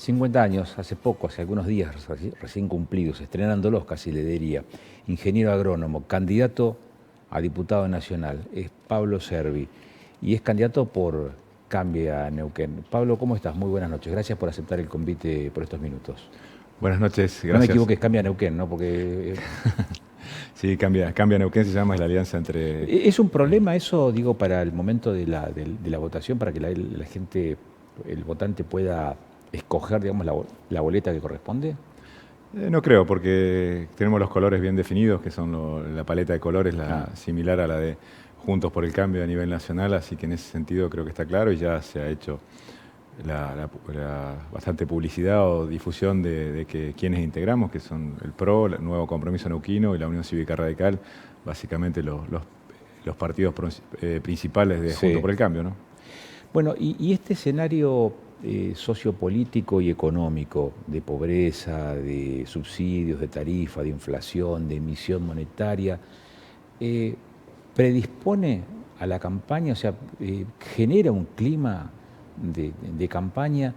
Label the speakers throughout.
Speaker 1: 50 años, hace poco, hace algunos días recién cumplidos, estrenándolos casi le diría, ingeniero agrónomo, candidato a diputado nacional, es Pablo Servi y es candidato por Cambia Neuquén. Pablo, ¿cómo estás? Muy buenas noches, gracias por aceptar el convite por estos minutos.
Speaker 2: Buenas noches,
Speaker 1: No me
Speaker 2: gracias.
Speaker 1: equivoques, Cambia Neuquén, ¿no? Porque
Speaker 2: Sí, cambia Neuquén, se llama, es la alianza entre...
Speaker 1: es un problema eso, digo, para el momento de la votación, para que la gente, el votante pueda escoger, digamos, la boleta que corresponde.
Speaker 2: No creo, porque tenemos los colores bien definidos, que son la paleta de colores
Speaker 1: Ah.
Speaker 2: similar a la de Juntos por el Cambio a nivel nacional, así que en ese sentido creo que está claro y ya se ha hecho bastante publicidad o difusión de que quienes integramos, que son el PRO, el Nuevo Compromiso Neuquino y la Unión Cívica Radical, básicamente los partidos principales de
Speaker 1: Sí.
Speaker 2: Juntos por el Cambio, ¿no?
Speaker 1: Bueno, y este escenario sociopolítico y económico de pobreza, de subsidios, de tarifa, de inflación, de emisión monetaria, eh, predispone a la campaña, o sea, genera un clima de campaña.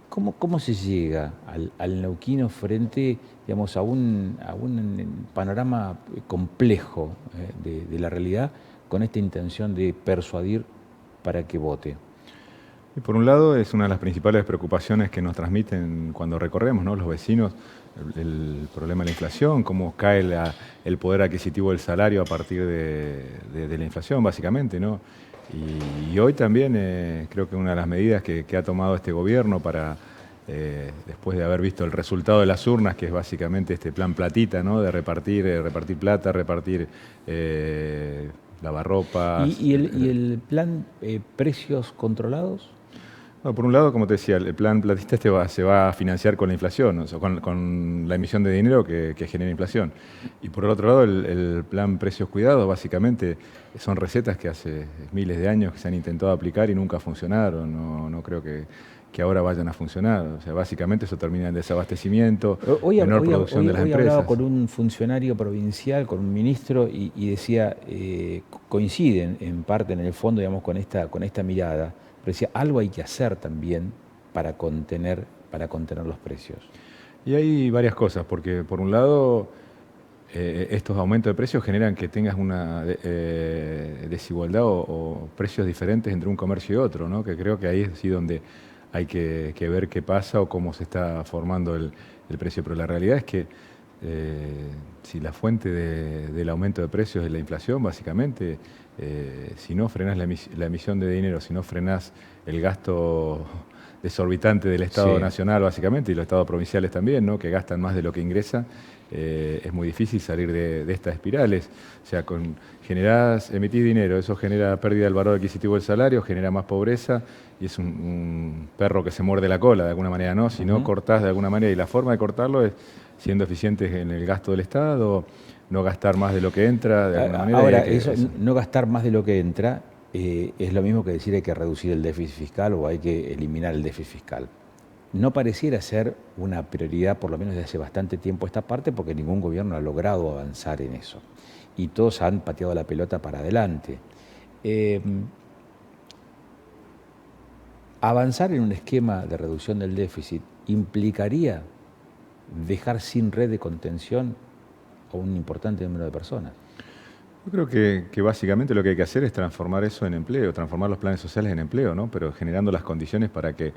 Speaker 1: ¿Cómo se llega al neuquino frente, digamos, a un panorama complejo de la realidad con esta intención de persuadir para que vote?
Speaker 2: Y por un lado es una de las principales preocupaciones que nos transmiten cuando recorremos, ¿no? Los vecinos, el problema de la inflación, cómo cae el poder adquisitivo del salario a partir de la inflación, básicamente, ¿no? Y hoy también creo que una de las medidas que ha tomado este gobierno para, después de haber visto el resultado de las urnas, que es básicamente este plan platita, ¿no? De repartir plata, repartir lavarropas.
Speaker 1: ¿Y el plan precios controlados?
Speaker 2: Bueno, por un lado, como te decía, el plan platista se va a financiar con la inflación, o sea, con la emisión de dinero que genera inflación. Y por el otro lado, el plan precios cuidados, básicamente, son recetas que hace miles de años que se han intentado aplicar y nunca funcionaron. No creo que ahora vayan a funcionar. O sea, básicamente eso termina en desabastecimiento, menor producción de las
Speaker 1: Hoy hablaba
Speaker 2: empresas.
Speaker 1: con un funcionario provincial, con un ministro, y decía, coinciden en parte, en el fondo, digamos, con esta mirada, pero decía, algo hay que hacer también para contener los precios.
Speaker 2: Y hay varias cosas, porque por un lado, estos aumentos de precios generan que tengas una desigualdad o precios diferentes entre un comercio y otro, ¿no? Que creo que ahí es sí donde hay que ver qué pasa o cómo se está formando el precio. Pero la realidad es que si la fuente del aumento de precios es la inflación, básicamente, si no frenás la emisión de dinero, si no frenás el gasto desorbitante del Estado
Speaker 1: Sí.
Speaker 2: Nacional, básicamente, y los Estados provinciales también, ¿no? Que gastan más de lo que ingresan, es muy difícil salir de estas espirales. O sea, emitís dinero, eso genera pérdida del valor adquisitivo del salario, genera más pobreza y es un perro que se muerde la cola de alguna manera, ¿no? Si no cortás de alguna manera, y la forma de cortarlo es siendo eficientes en el gasto del Estado, no gastar más de lo que entra de alguna manera.
Speaker 1: Ahora, eso, no gastar más de lo que entra, es lo mismo que decir hay que reducir el déficit fiscal o hay que eliminar el déficit fiscal. No pareciera ser una prioridad, por lo menos desde hace bastante tiempo esta parte, porque ningún gobierno ha logrado avanzar en eso. Y todos han pateado la pelota para adelante. Eh, Avanzar en un esquema de reducción del déficit implicaría dejar sin red de contención a un importante número de personas.
Speaker 2: Yo creo que básicamente lo que hay que hacer es transformar eso en empleo, transformar los planes sociales en empleo, ¿no? Pero generando las condiciones para que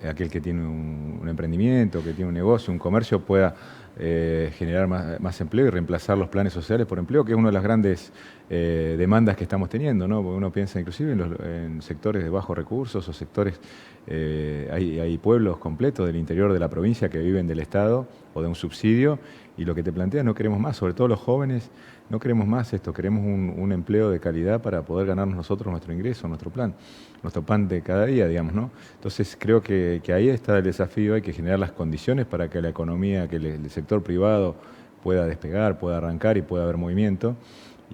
Speaker 2: aquel que tiene un emprendimiento, que tiene un negocio, un comercio, pueda generar más empleo y reemplazar los planes sociales por empleo, que es una de las grandes demandas que estamos teniendo, ¿no? Porque uno piensa inclusive en sectores de bajos recursos o sectores, hay pueblos completos del interior de la provincia que viven del Estado o de un subsidio, y lo que te planteas, no queremos más, sobre todo los jóvenes, no queremos más esto, queremos un empleo de calidad para poder ganarnos nosotros nuestro ingreso, nuestro pan de cada día, digamos, ¿no? Entonces creo que ahí está el desafío, hay que generar las condiciones para que la economía, que el sector privado pueda despegar, pueda arrancar y pueda haber movimiento.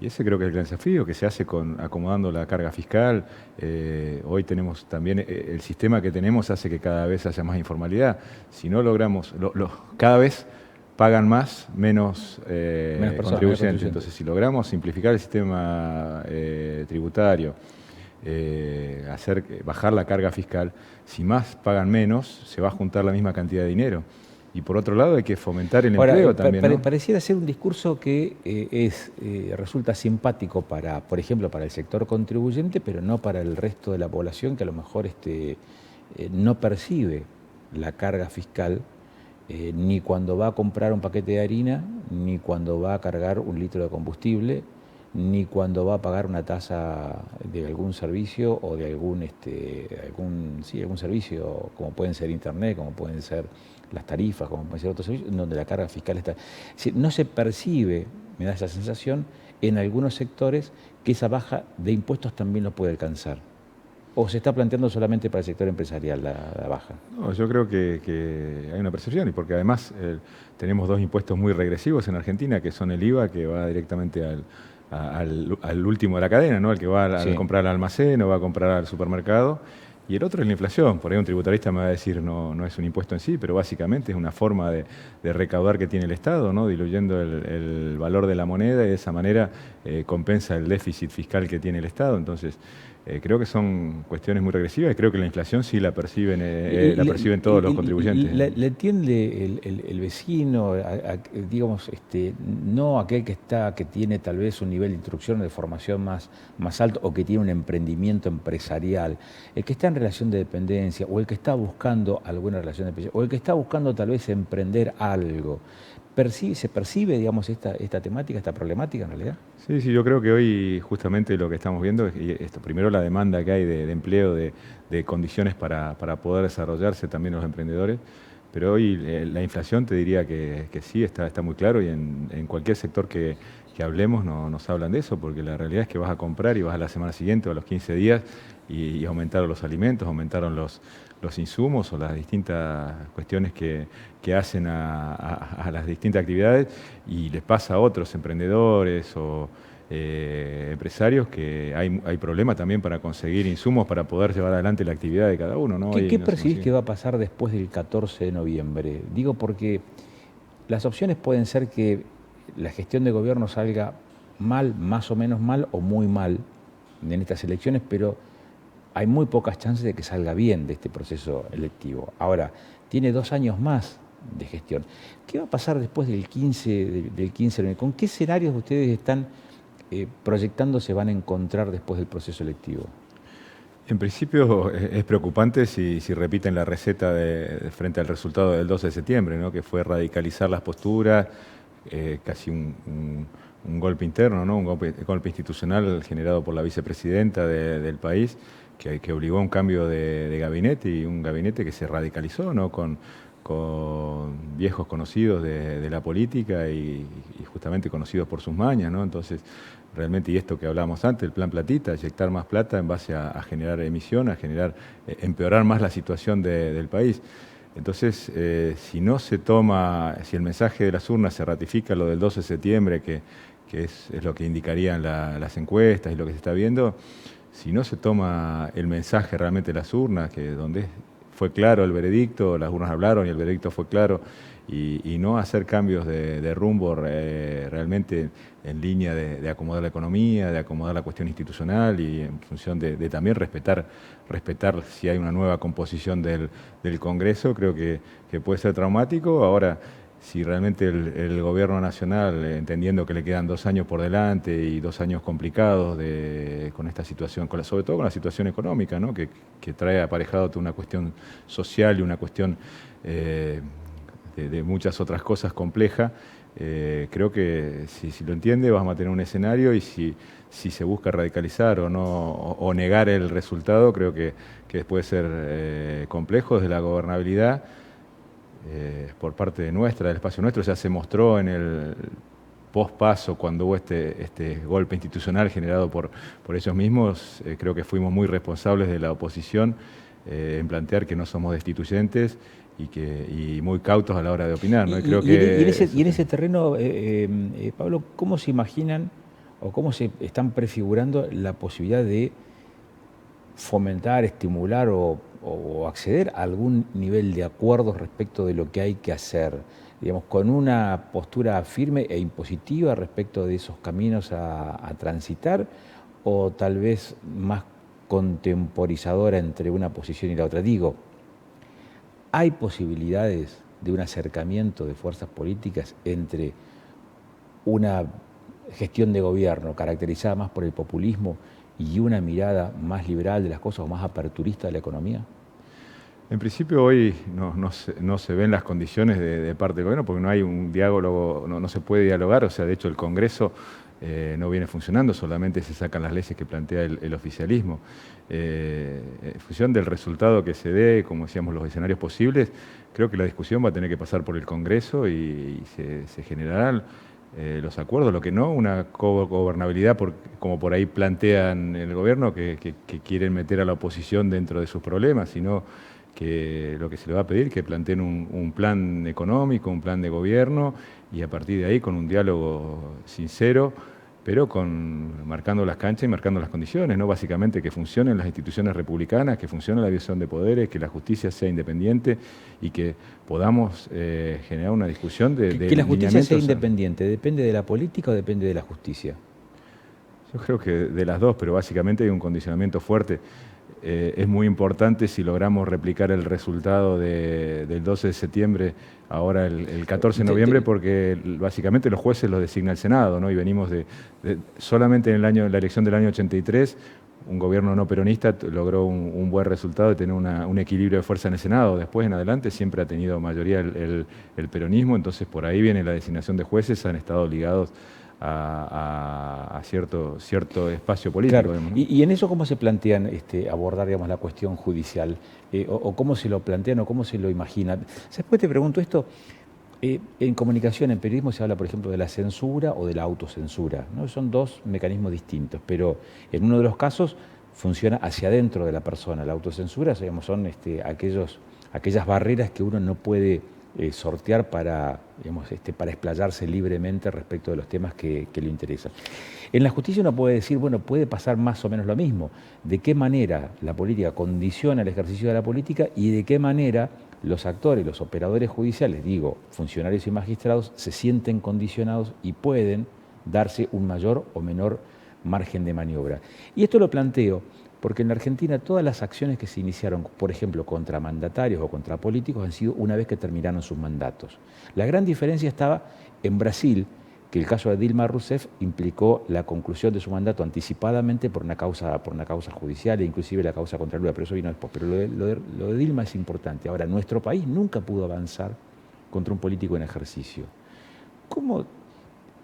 Speaker 2: Y ese creo que es el gran desafío, que se hace acomodando la carga fiscal. Hoy tenemos también, el sistema que tenemos hace que cada vez haya más informalidad. Si no logramos, cada vez pagan más, menos
Speaker 1: Menos personas,
Speaker 2: contribuyentes. Entonces, si logramos simplificar el sistema tributario, bajar la carga fiscal, si más pagan menos, se va a juntar la misma cantidad de dinero. Y por otro lado hay que fomentar el empleo también, ¿no?
Speaker 1: Pareciera ser un discurso que resulta simpático para, por ejemplo, para el sector contribuyente, pero no para el resto de la población que a lo mejor no percibe la carga fiscal ni cuando va a comprar un paquete de harina, ni cuando va a cargar un litro de combustible, ni cuando va a pagar una tasa de algún servicio o de algún servicio, como pueden ser internet, como pueden ser las tarifas, como pueden ser otros servicios, donde la carga fiscal está. Es decir, no se percibe, me da esa sensación, en algunos sectores que esa baja de impuestos también lo puede alcanzar. ¿O se está planteando solamente para el sector empresarial la baja?
Speaker 2: No, yo creo que hay una percepción, y porque además tenemos dos impuestos muy regresivos en Argentina, que son el IVA, que va directamente al último de la cadena, ¿no? El que va a comprar al almacén o va a comprar al supermercado. Y el otro es la inflación. Por ahí un tributarista me va a decir no es un impuesto en sí, pero básicamente es una forma de recaudar que tiene el Estado, ¿no? Diluyendo el valor de la moneda, y de esa manera compensa el déficit fiscal que tiene el Estado. Entonces, creo que son cuestiones muy regresivas, y creo que la inflación sí la perciben todos los contribuyentes.
Speaker 1: ¿Le entiende el vecino, digamos, no aquel que tiene tal vez un nivel de instrucción o de formación más alto, o que tiene un emprendimiento empresarial, el que está en relación de dependencia, o el que está buscando alguna relación de dependencia, o el que está buscando tal vez emprender algo? ¿Se percibe, digamos, esta temática, esta problemática en realidad?
Speaker 2: Sí, yo creo que hoy justamente lo que estamos viendo es esto, primero la demanda que hay de empleo, de condiciones para poder desarrollarse también los emprendedores, pero hoy la inflación te diría que sí, está muy claro, y en cualquier sector que hablemos nos hablan de eso, porque la realidad es que vas a comprar y vas a la semana siguiente o a los 15 días y aumentaron los alimentos, aumentaron los insumos o las distintas cuestiones que hacen a las distintas actividades, y les pasa a otros emprendedores o empresarios que hay problemas también para conseguir insumos para poder llevar adelante la actividad de cada uno, ¿no?
Speaker 1: ¿Qué percibís que va a pasar después del 14 de noviembre? Digo porque las opciones pueden ser que la gestión de gobierno salga mal, más o menos mal, o muy mal en estas elecciones, pero hay muy pocas chances de que salga bien de este proceso electivo. Ahora, tiene 2 años más de gestión. ¿Qué va a pasar después del 15 de noviembre? ¿Con qué escenarios ustedes están proyectando se van a encontrar después del proceso electivo?
Speaker 2: En principio es preocupante si repiten la receta frente al resultado del 12 de septiembre, ¿no? Que fue radicalizar las posturas, casi un golpe interno, ¿no? Un golpe institucional generado por la vicepresidenta del país, que obligó a un cambio de gabinete, y un gabinete que se radicalizó, ¿no? Con viejos conocidos de la política y justamente conocidos por sus mañas, ¿no? Entonces, realmente, y esto que hablábamos antes, el plan platita, inyectar más plata en base a generar emisión, empeorar más la situación del país. Entonces, si el mensaje de las urnas se ratifica, lo del 12 de septiembre, que es lo que indicarían las encuestas y lo que se está viendo, si no se toma el mensaje realmente de las urnas, que donde fue claro el veredicto, las urnas hablaron y el veredicto fue claro, y no hacer cambios de rumbo realmente en línea de acomodar la economía, de acomodar la cuestión institucional, y en función de también respetar si hay una nueva composición del Congreso, creo que puede ser traumático. Ahora, si realmente el gobierno nacional, entendiendo que le quedan 2 años por delante y 2 años complicados con esta situación, sobre todo con la situación económica, ¿no? que trae aparejado toda una cuestión social y una cuestión de muchas otras cosas complejas, creo que si lo entiende vamos a tener un escenario, y si se busca radicalizar o no, o negar el resultado, creo que puede ser complejo desde la gobernabilidad. Por parte de del espacio nuestro, ya se mostró en el pospaso, cuando hubo este golpe institucional generado por ellos mismos. Creo que fuimos muy responsables de la oposición en plantear que no somos destituyentes y muy cautos a la hora de opinar, ¿no?
Speaker 1: Y en ese terreno, Pablo, ¿cómo se imaginan o cómo se están prefigurando la posibilidad de fomentar, estimular o acceder a algún nivel de acuerdo respecto de lo que hay que hacer, digamos, con una postura firme e impositiva respecto de esos caminos a transitar, o tal vez más contemporizadora entre una posición y la otra. Digo, ¿hay posibilidades de un acercamiento de fuerzas políticas entre una gestión de gobierno caracterizada más por el populismo y una mirada más liberal de las cosas o más aperturista de la economía?
Speaker 2: En principio hoy no se ven las condiciones de parte del gobierno porque no hay un diálogo, no se puede dialogar, o sea, de hecho el Congreso no viene funcionando, solamente se sacan las leyes que plantea el oficialismo. En función del resultado que se dé, como decíamos, los escenarios posibles, creo que la discusión va a tener que pasar por el Congreso y se generarán los acuerdos, lo que no, una cogobernabilidad, como por ahí plantean el gobierno, que quieren meter a la oposición dentro de sus problemas, sino que lo que se le va a pedir es que planteen un plan económico, un plan de gobierno, y a partir de ahí con un diálogo sincero, pero marcando las canchas y marcando las condiciones, ¿no? Básicamente que funcionen las instituciones republicanas, que funcione la división de poderes, que la justicia sea independiente y que podamos generar una discusión de
Speaker 1: ¿Que la justicia sea
Speaker 2: lineamientos
Speaker 1: independiente depende de la política o depende de la justicia?
Speaker 2: Yo creo que de las dos, pero básicamente hay un condicionamiento fuerte. Es muy importante si logramos replicar el resultado del 12 de septiembre, ahora el 14 de noviembre, porque básicamente los jueces los designa el Senado, ¿no? Y venimos solamente en la elección del año 83, un gobierno no peronista logró un buen resultado de tener un equilibrio de fuerza en el Senado. Después en adelante siempre ha tenido mayoría el peronismo, entonces por ahí viene la designación de jueces, han estado ligados a cierto espacio político.
Speaker 1: Claro.
Speaker 2: Digamos, ¿no?
Speaker 1: Y en eso, ¿cómo se plantean abordar, digamos, la cuestión judicial? O cómo se lo plantean o cómo se lo imaginan. Después te pregunto esto, en comunicación, en periodismo se habla, por ejemplo, de la censura o de la autocensura, ¿no? Son dos mecanismos distintos, pero en uno de los casos funciona hacia adentro de la persona. La autocensura, digamos, son aquellas barreras que uno no puede sortear para explayarse libremente respecto de los temas que le interesan. En la justicia uno puede decir, bueno, puede pasar más o menos lo mismo. ¿De qué manera la política condiciona el ejercicio de la política y de qué manera los actores, los operadores judiciales, digo, funcionarios y magistrados, se sienten condicionados y pueden darse un mayor o menor margen de maniobra? Y esto lo planteo porque en la Argentina todas las acciones que se iniciaron, por ejemplo, contra mandatarios o contra políticos, han sido una vez que terminaron sus mandatos. La gran diferencia estaba en Brasil, que el caso de Dilma Rousseff implicó la conclusión de su mandato anticipadamente por una causa judicial e inclusive la causa contra Lula, pero eso vino después. Pero lo de Dilma es importante. Ahora, nuestro país nunca pudo avanzar contra un político en ejercicio. ¿Cómo,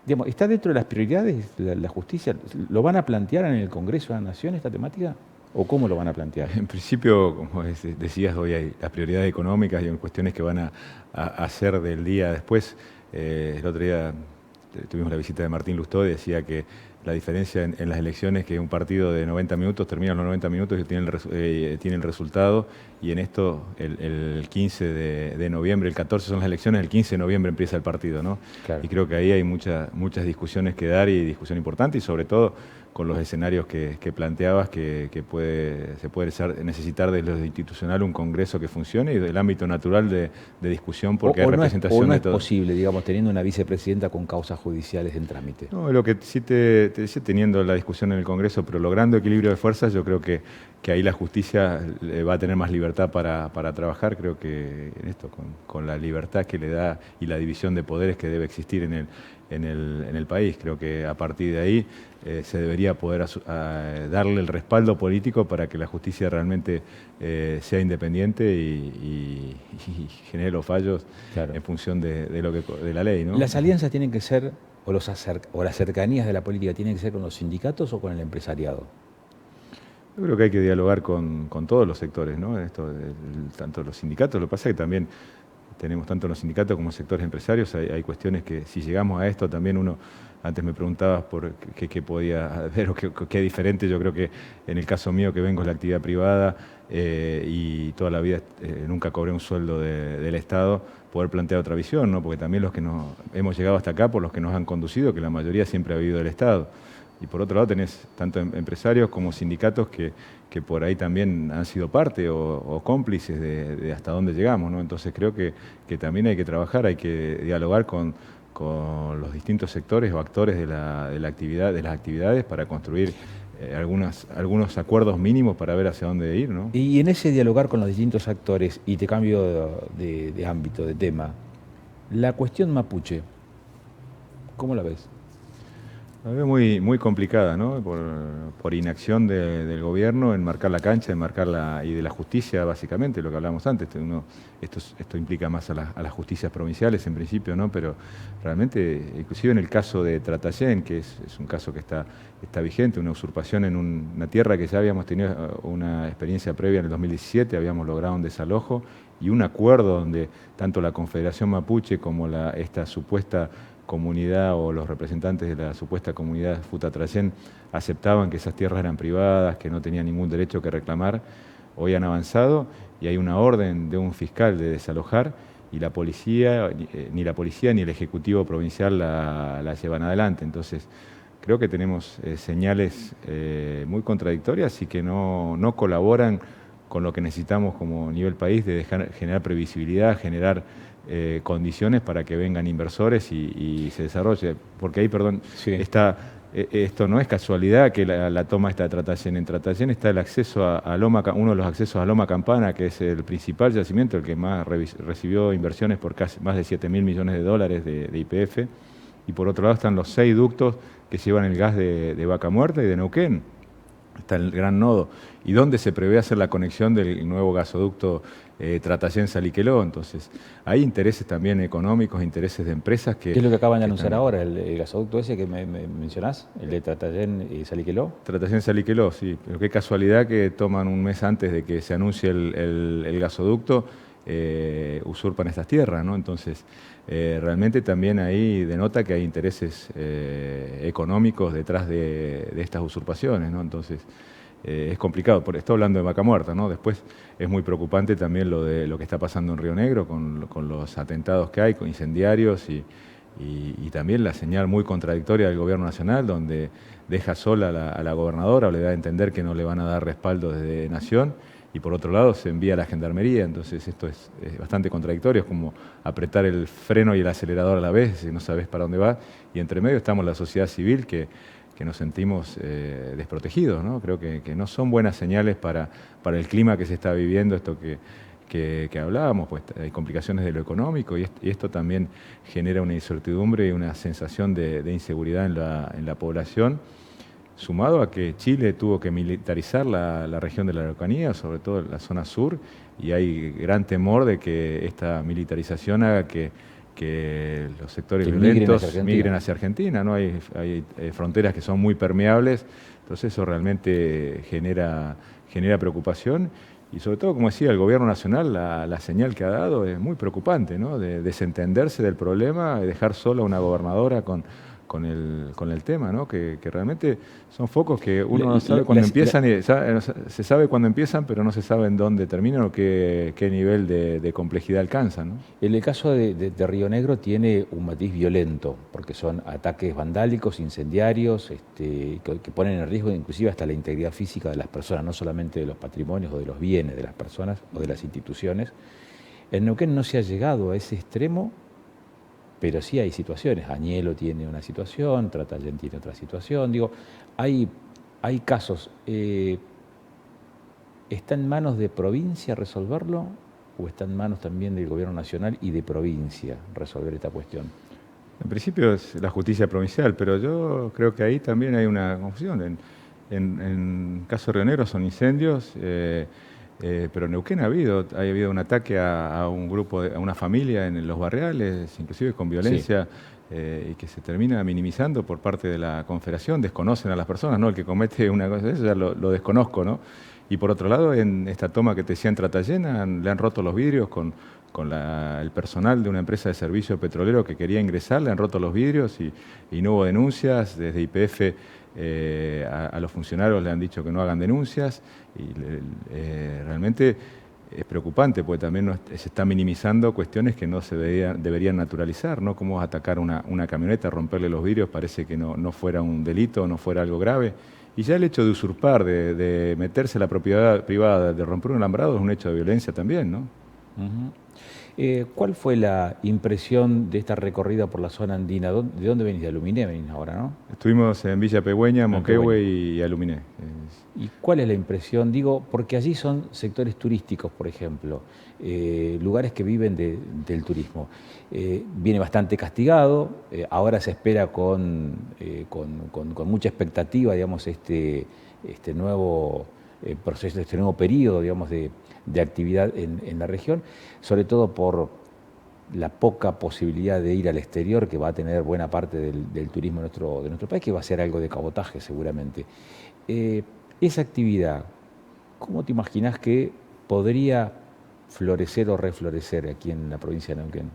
Speaker 1: digamos, está dentro de las prioridades la justicia? ¿Lo van a plantear en el Congreso de la Nación esta temática? ¿O cómo lo van a plantear?
Speaker 2: En principio, como decías, hoy hay las prioridades económicas y hay cuestiones que van a hacer del día después. El otro día tuvimos la visita de Martín Lustó y decía que la diferencia en las elecciones es que un partido de 90 minutos termina los 90 minutos y tiene el resultado, y en esto el 15 de noviembre, el 14 son las elecciones, el 15 de noviembre empieza el partido, ¿no? Claro. Y creo que ahí hay muchas discusiones que dar y discusión importante, y sobre todo con los escenarios que planteabas, que se puede necesitar de lo institucional un Congreso que funcione y del ámbito natural de discusión, porque hay representación de todo.
Speaker 1: ¿O no es posible, digamos, teniendo una vicepresidenta con causas judiciales en trámite?
Speaker 2: No, lo que sí te decía, teniendo la discusión en el Congreso, pero logrando equilibrio de fuerzas, yo creo que ahí la justicia va a tener más libertad para trabajar. Creo que en esto, con la libertad que le da y la división de poderes que debe existir en el país, creo que a partir de ahí se debería poder darle el respaldo político para que la justicia realmente sea independiente y genere los fallos, claro, en función de la ley, ¿no?
Speaker 1: ¿Las alianzas tienen que ser, o las cercanías de la política tienen que ser con los sindicatos o con el empresariado?
Speaker 2: Yo creo que hay que dialogar con todos los sectores, ¿no? Tanto los sindicatos, lo que pasa es que también tenemos tanto los sindicatos como sectores empresarios, hay cuestiones que si llegamos a esto también uno, antes me preguntabas por qué podía haber o qué diferente. Yo creo que en el caso mío, que vengo de la actividad privada y toda la vida nunca cobré un sueldo del Estado, poder plantear otra visión, ¿no? Porque también los que hemos llegado hasta acá por los que nos han conducido, que la mayoría siempre ha vivido del Estado. Y por otro lado tenés tanto empresarios como sindicatos que por ahí también han sido parte o cómplices de hasta dónde llegamos, ¿no? Entonces creo que también hay que trabajar, hay que dialogar con los distintos sectores o actores de las actividades para construir algunos acuerdos mínimos para ver hacia dónde ir, ¿no?
Speaker 1: Y en ese dialogar con los distintos actores, y te cambio de ámbito, de tema, la cuestión mapuche, ¿cómo la ves?
Speaker 2: La veo muy, muy complicada, ¿no? Por inacción del gobierno en marcar la cancha, y de la justicia, básicamente, lo que hablábamos antes. Esto implica más a las justicias provinciales, en principio, ¿no? Pero realmente, inclusive en el caso de Tratayén, que es un caso que está vigente, una usurpación en una tierra que ya habíamos tenido una experiencia previa en el 2017, habíamos logrado un desalojo y un acuerdo donde tanto la Confederación Mapuche como esta supuesta comunidad o los representantes de la supuesta comunidad Futatrayén aceptaban que esas tierras eran privadas, que no tenían ningún derecho que reclamar. Hoy han avanzado y hay una orden de un fiscal de desalojar y la policía, ni la policía ni el Ejecutivo Provincial la llevan adelante. Entonces, creo que tenemos señales muy contradictorias y que no colaboran con lo que necesitamos como nivel país de generar previsibilidad, generar condiciones para que vengan inversores y se desarrolle. Porque ahí, perdón,
Speaker 1: Sí.
Speaker 2: esto no es casualidad que la toma está de Tratayén. En Tratayén está el acceso a Loma, uno de los accesos a Loma Campana, que es el principal yacimiento, el que más recibió inversiones por casi más de 7.000 millones de dólares de YPF. Y por otro lado están los 6 ductos que llevan el gas de Vaca Muerta y de Neuquén. Está el gran nodo, y donde se prevé hacer la conexión del nuevo gasoducto Tratayén-Saliqueló. Entonces, hay intereses también económicos, intereses de empresas que...
Speaker 1: ¿Qué es lo que acaban de anunciar ahora, el gasoducto ese que me mencionás, el de Tratayén y Saliqueló?
Speaker 2: Tratayén-Saliqueló, sí, pero qué casualidad que toman un mes antes de que se anuncie el gasoducto, usurpan estas tierras, ¿no? Entonces, realmente también ahí denota que hay intereses económicos detrás de estas usurpaciones, ¿no? Entonces, es complicado. Estoy hablando de Vaca Muerta, ¿no? Después es muy preocupante también lo que está pasando en Río Negro con los atentados que hay, con incendiarios y también la señal muy contradictoria del gobierno nacional, donde deja sola a la gobernadora o le da a entender que no le van a dar respaldo desde Nación, y por otro lado se envía a la Gendarmería. Entonces esto es bastante contradictorio, es como apretar el freno y el acelerador a la vez, si no sabes para dónde va, y entre medio estamos la sociedad civil que nos sentimos desprotegidos, ¿no? Creo que no son buenas señales para el clima que se está viviendo, esto que hablábamos, pues hay complicaciones de lo económico y esto también genera una incertidumbre y una sensación de inseguridad en la población, sumado a que Chile tuvo que militarizar la región de la Araucanía, sobre todo la zona sur, y hay gran temor de que esta militarización haga que los sectores violentos migren hacia Argentina, ¿no? Hay fronteras que son muy permeables, entonces eso realmente genera preocupación. Y sobre todo, como decía, el gobierno nacional, la señal que ha dado es muy preocupante, ¿no? De desentenderse del problema y dejar sola a una gobernadora con el tema, ¿no? Que realmente son focos que uno no sabe cuándo empiezan, se sabe cuándo empiezan, pero no se sabe en dónde terminan o qué nivel de complejidad alcanzan, ¿no?
Speaker 1: En el caso de Río Negro tiene un matiz violento, porque son ataques vandálicos, incendiarios, que ponen en riesgo inclusive hasta la integridad física de las personas, no solamente de los patrimonios o de los bienes de las personas o de las instituciones. En Neuquén no se ha llegado a ese extremo, pero sí hay situaciones. Añelo tiene una situación, Tratayén tiene otra situación. Digo, hay casos. ¿Está en manos de provincia resolverlo o está en manos también del gobierno nacional y de provincia resolver esta cuestión?
Speaker 2: En principio es la justicia provincial, pero yo creo que ahí también hay una confusión. En caso de Río Negro son incendios, pero en Neuquén ha habido un ataque a un grupo, a una familia en los barriales, inclusive con violencia, sí. Y que se termina minimizando por parte de la Confederación. Desconocen a las personas, ¿no? El que comete una cosa de eso ya lo desconozco, ¿no? Y por otro lado, en esta toma que te decía en Tratayén, le han roto los vidrios con el personal de una empresa de servicio petrolero que quería ingresar, le han roto los vidrios y no hubo denuncias. Desde YPF a los funcionarios le han dicho que no hagan denuncias y realmente es preocupante porque también se están minimizando cuestiones que no se deberían naturalizar, ¿no? Como atacar una camioneta, romperle los vidrios, parece que no fuera un delito, no fuera algo grave. Y ya el hecho de usurpar, de meterse a la propiedad privada, de romper un alambrado es un hecho de violencia también, ¿no?
Speaker 1: ¿Cuál fue la impresión de esta recorrida por la zona andina? ¿De dónde venís? De Aluminé venís ahora, ¿no?
Speaker 2: Estuvimos en Villa Pegüeña, Moquehue y Aluminé.
Speaker 1: ¿Y cuál es la impresión? Digo, porque allí son sectores turísticos, por ejemplo, lugares que viven del turismo. Viene bastante castigado, ahora se espera con mucha expectativa, digamos, este nuevo proceso, este nuevo periodo, digamos, de actividad en la región, sobre todo por la poca posibilidad de ir al exterior que va a tener buena parte del turismo de nuestro país, que va a ser algo de cabotaje seguramente. Esa actividad, ¿cómo te imaginás que podría florecer o reflorecer aquí en la provincia de Neuquén?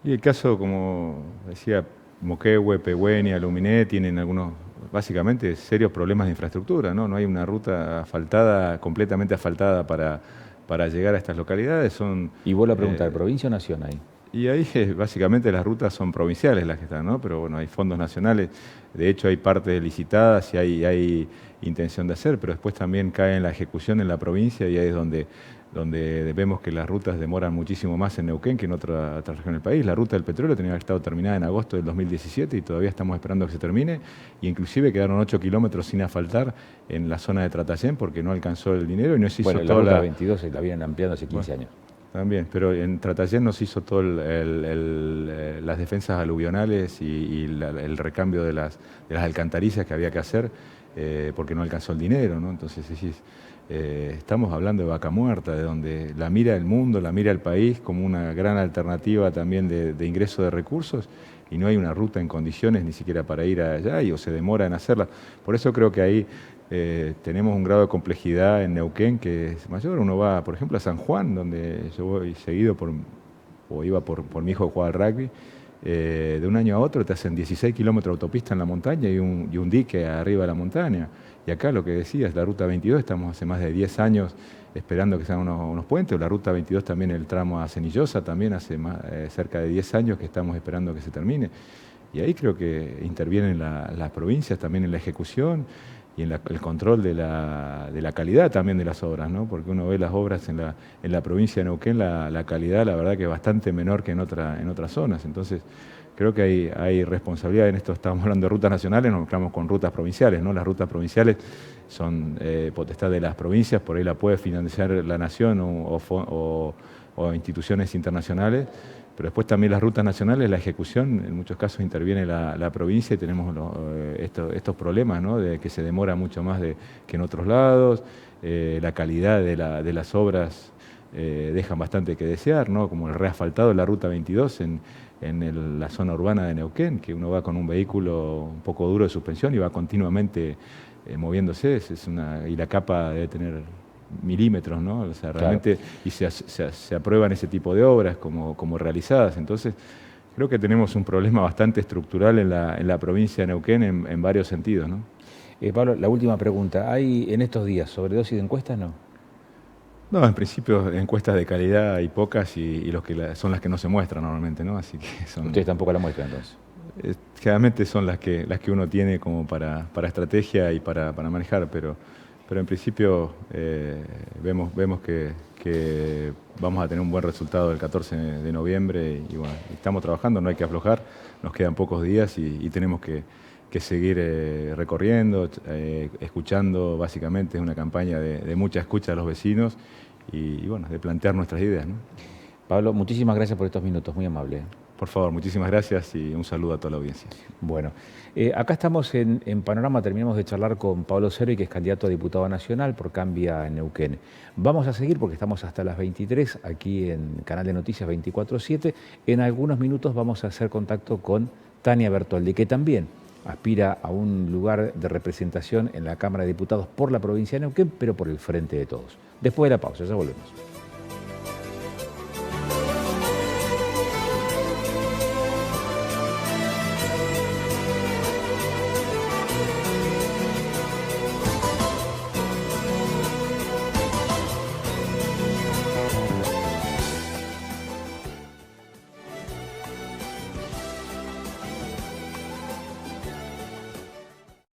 Speaker 2: Y el caso, como decía, Moquehue, Pegüeña, Aluminé tienen algunos, básicamente, serios problemas de infraestructura, ¿no? No hay una ruta asfaltada, completamente asfaltada para llegar a estas localidades.
Speaker 1: Y vuelvo a preguntar, ¿provincia o nación ahí?
Speaker 2: Y ahí básicamente las rutas son provinciales las que están, ¿no? Pero bueno, hay fondos nacionales, de hecho hay partes licitadas y hay intención de hacer, pero después también cae en la ejecución en la provincia y ahí es donde vemos que las rutas demoran muchísimo más en Neuquén que en otra región del país. La ruta del petróleo tenía que haber estado terminada en agosto del 2017 y todavía estamos esperando que se termine, y inclusive quedaron 8 kilómetros sin asfaltar en la zona de Tratayén porque no alcanzó el dinero y no se hizo
Speaker 1: toda la ruta 22 la vienen ampliando hace 15 años.
Speaker 2: También, pero en Tratayén nos hizo todo las defensas aluvionales y el recambio de las alcantarillas que había que hacer porque no alcanzó el dinero, ¿no? Entonces estamos hablando de vaca muerta, de donde la mira el mundo, la mira el país como una gran alternativa también de ingreso de recursos, y no hay una ruta en condiciones ni siquiera para ir allá o se demora en hacerla. Por eso creo que ahí tenemos un grado de complejidad en Neuquén que es mayor. Uno va, por ejemplo, a San Juan, donde yo voy seguido iba por mi hijo que juega al rugby. De un año a otro te hacen 16 kilómetros de autopista en la montaña y un dique arriba de la montaña. Y acá lo que decías, la Ruta 22, estamos hace más de 10 años esperando que sean unos puentes. La Ruta 22 también, el tramo a Cenillosa, también hace cerca de 10 años que estamos esperando que se termine. Y ahí creo que intervienen las provincias también en la ejecución y en el control de la calidad también de las obras, ¿no? Porque uno ve las obras en la provincia de Neuquén, la calidad, la verdad que es bastante menor que en otras zonas. Entonces, creo que hay responsabilidad en esto. Estamos hablando de rutas nacionales, nos mezclamos con rutas provinciales, ¿no? Las rutas provinciales son potestad de las provincias, por ahí la puede financiar la nación o instituciones internacionales. Pero después también las rutas nacionales, la ejecución, en muchos casos interviene la provincia y tenemos estos problemas, ¿no? De que se demora mucho más que en otros lados, la calidad de las obras dejan bastante que desear, ¿no? Como el reasfaltado de la Ruta 22 en la zona urbana de Neuquén, que uno va con un vehículo un poco duro de suspensión y va continuamente moviéndose, y la capa debe tener milímetros, ¿no? O sea, realmente, claro. Y se aprueban ese tipo de obras como realizadas. Entonces, creo que tenemos un problema bastante estructural en la provincia de Neuquén en varios sentidos, ¿no?
Speaker 1: Pablo, la última pregunta. ¿Hay en estos días sobredosis de encuestas, no?
Speaker 2: No, en principio encuestas de calidad hay pocas y son las que no se muestran normalmente, ¿no? Así que
Speaker 1: Ustedes tampoco la muestran, entonces.
Speaker 2: Generalmente son las que uno tiene como para estrategia y para manejar, pero en principio vemos que vamos a tener un buen resultado el 14 de noviembre y bueno, estamos trabajando, no hay que aflojar, nos quedan pocos días y tenemos que seguir recorriendo, escuchando. Básicamente es una campaña de mucha escucha a los vecinos y bueno, de plantear nuestras ideas, ¿no?
Speaker 1: Pablo, muchísimas gracias por estos minutos, muy amable.
Speaker 2: Por favor, muchísimas gracias y un saludo a toda la audiencia.
Speaker 1: Bueno, acá estamos en Panorama, terminamos de charlar con Pablo Cervi, que es candidato a diputado nacional por Cambia en Neuquén. Vamos a seguir porque estamos hasta las 23 aquí en Canal de Noticias 24/7. En algunos minutos vamos a hacer contacto con Tania Bertoldi, que también aspira a un lugar de representación en la Cámara de Diputados por la provincia de Neuquén, pero por el Frente de Todos. Después de la pausa, ya volvemos.